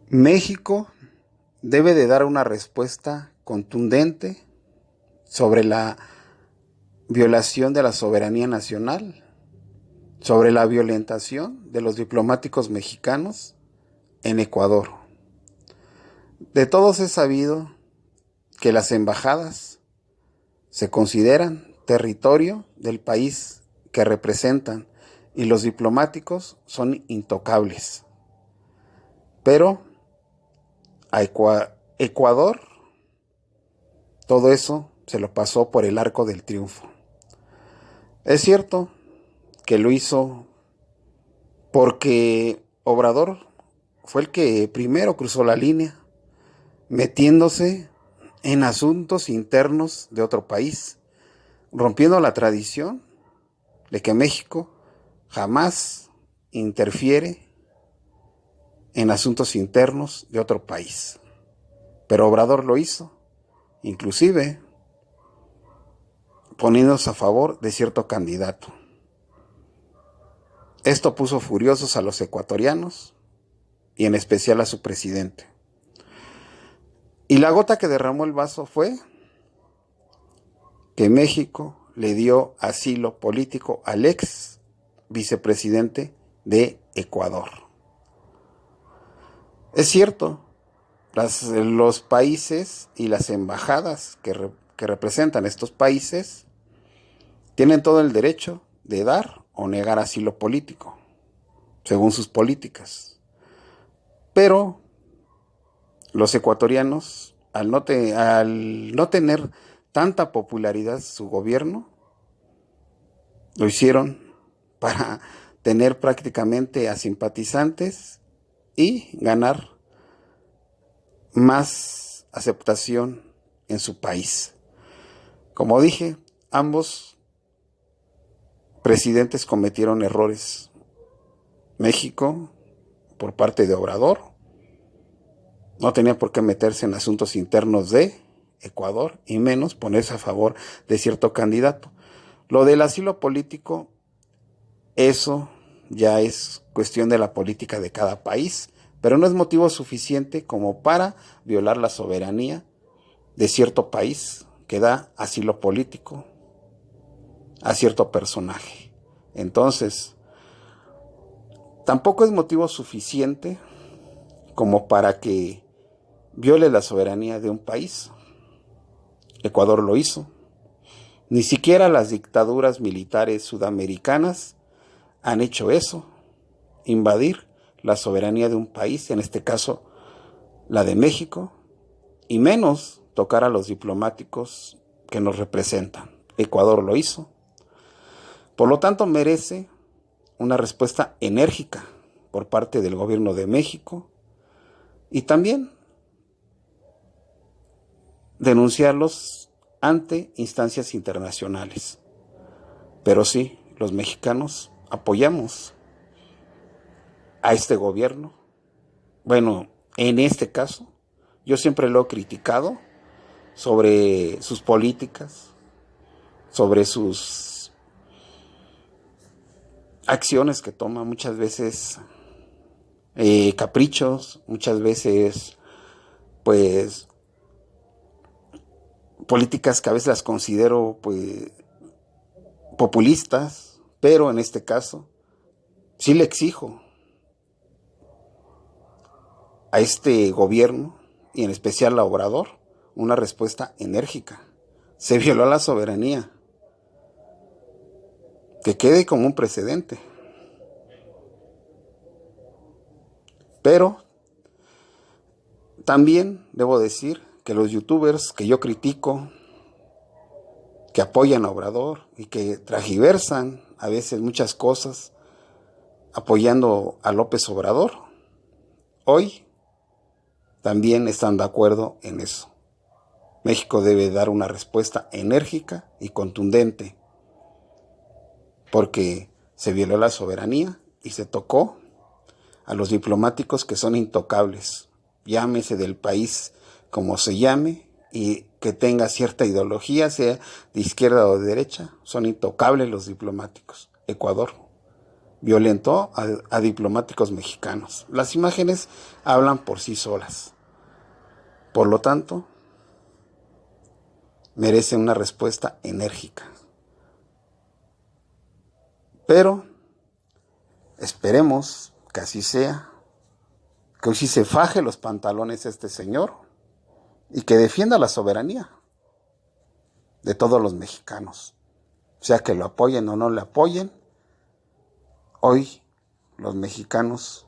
México debe de dar una respuesta contundente sobre la violación de la soberanía nacional, sobre la violentación de los diplomáticos mexicanos en Ecuador. De todos es sabido que las embajadas se consideran territorio del país que representan y los diplomáticos son intocables. Pero a Ecuador todo eso se lo pasó por el arco del triunfo. Es cierto que lo hizo porque Obrador fue el que primero cruzó la línea, metiéndose en asuntos internos de otro país, rompiendo la tradición de que México jamás interfiere en asuntos internos de otro país. Pero Obrador lo hizo, inclusive poniéndose a favor de cierto candidato. Esto puso furiosos a los ecuatorianos y en especial a su presidente. Y la gota que derramó el vaso fue que México le dio asilo político al ex vicepresidente de Ecuador. Es cierto, los países y las embajadas que representan estos países tienen todo el derecho de dar o negar asilo político, según sus políticas. Pero los ecuatorianos, al no tener tanta popularidad su gobierno, lo hicieron para tener prácticamente a simpatizantes y ganar más aceptación en su país. Como dije, ambos presidentes cometieron errores. México, por parte de Obrador, no tenía por qué meterse en asuntos internos de Ecuador y menos ponerse a favor de cierto candidato. Lo del asilo político, eso ya es cuestión de la política de cada país, pero no es motivo suficiente como para violar la soberanía de cierto país que da asilo político a cierto personaje. Entonces, tampoco es motivo suficiente como para que viole la soberanía de un país. Ecuador lo hizo. Ni siquiera las dictaduras militares sudamericanas han hecho eso, invadir la soberanía de un país, en este caso la de México, y menos tocar a los diplomáticos que nos representan. Ecuador lo hizo. Por lo tanto, merece una respuesta enérgica por parte del gobierno de México y también denunciarlos ante instancias internacionales. Pero sí, los mexicanos apoyamos a este gobierno. Bueno, en este caso, yo siempre lo he criticado sobre sus políticas, sobre sus acciones que toma, muchas veces caprichos, muchas veces pues políticas que a veces las considero pues populistas, pero en este caso sí le exijo a este gobierno y en especial a Obrador una respuesta enérgica. Se violó la soberanía, que quede como un precedente. Pero también debo decir que los youtubers que yo critico, que apoyan a Obrador y que transgiversan a veces muchas cosas apoyando a López Obrador, hoy también están de acuerdo en eso. México debe dar una respuesta enérgica y contundente porque se violó la soberanía y se tocó a los diplomáticos que son intocables, llámese del país como se llame y que tenga cierta ideología, sea de izquierda o de derecha, son intocables los diplomáticos. Ecuador violentó a diplomáticos mexicanos. Las imágenes hablan por sí solas. Por lo tanto, merece una respuesta enérgica. Pero esperemos que así sea, que hoy sí se faje los pantalones este señor y que defienda la soberanía de todos los mexicanos. Sea que lo apoyen o no le apoyen, hoy los mexicanos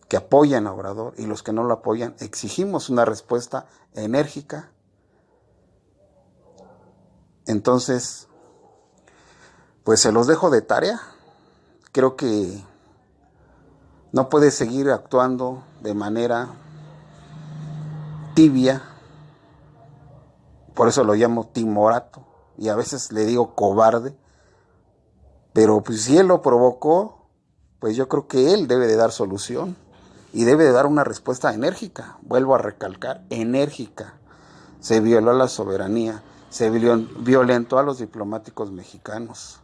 que apoyan a Obrador y los que no lo apoyan exigimos una respuesta enérgica. Entonces, pues se los dejo de tarea. Creo que no puede seguir actuando de manera tibia, por eso lo llamo timorato y a veces le digo cobarde, pero pues si él lo provocó, pues yo creo que él debe de dar solución y debe de dar una respuesta enérgica. Vuelvo a recalcar, enérgica. Se violó la soberanía, se violentó a los diplomáticos mexicanos.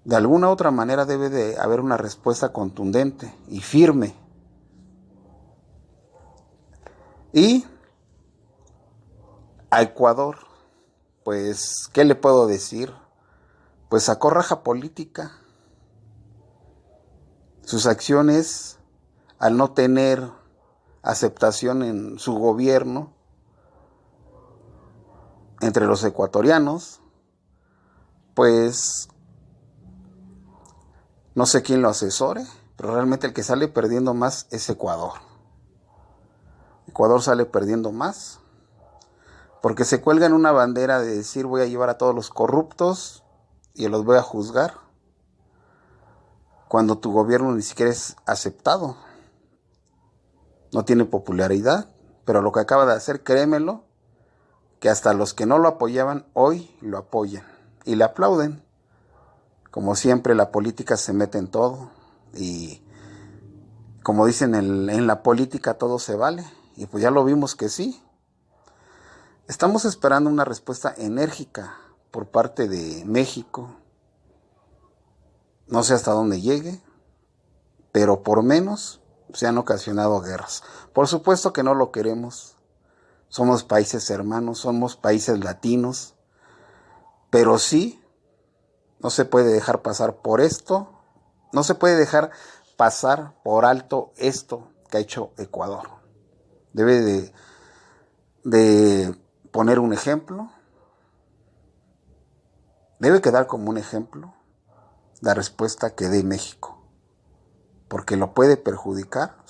De alguna u otra manera debe de haber una respuesta contundente y firme. Y a Ecuador, pues, ¿qué le puedo decir? Pues sacó raja política. Sus acciones, al no tener aceptación en su gobierno entre los ecuatorianos, pues no sé quién lo asesore, pero realmente el que sale perdiendo más es Ecuador. Ecuador sale perdiendo más porque se cuelga en una bandera de decir voy a llevar a todos los corruptos y los voy a juzgar, cuando tu gobierno ni siquiera es aceptado, no tiene popularidad, pero lo que acaba de hacer, créemelo, que hasta los que no lo apoyaban hoy lo apoyan y le aplauden. Como siempre, la política se mete en todo y como dicen en la política todo se vale, y pues ya lo vimos que sí. Estamos esperando una respuesta enérgica por parte de México. No sé hasta dónde llegue, pero por menos se han ocasionado guerras. Por supuesto que no lo queremos. Somos países hermanos, somos países latinos, pero sí, no se puede dejar pasar por esto, no se puede dejar pasar por alto esto que ha hecho Ecuador. Debe de poner un ejemplo, debe quedar como un ejemplo la respuesta que dé México, porque lo puede perjudicar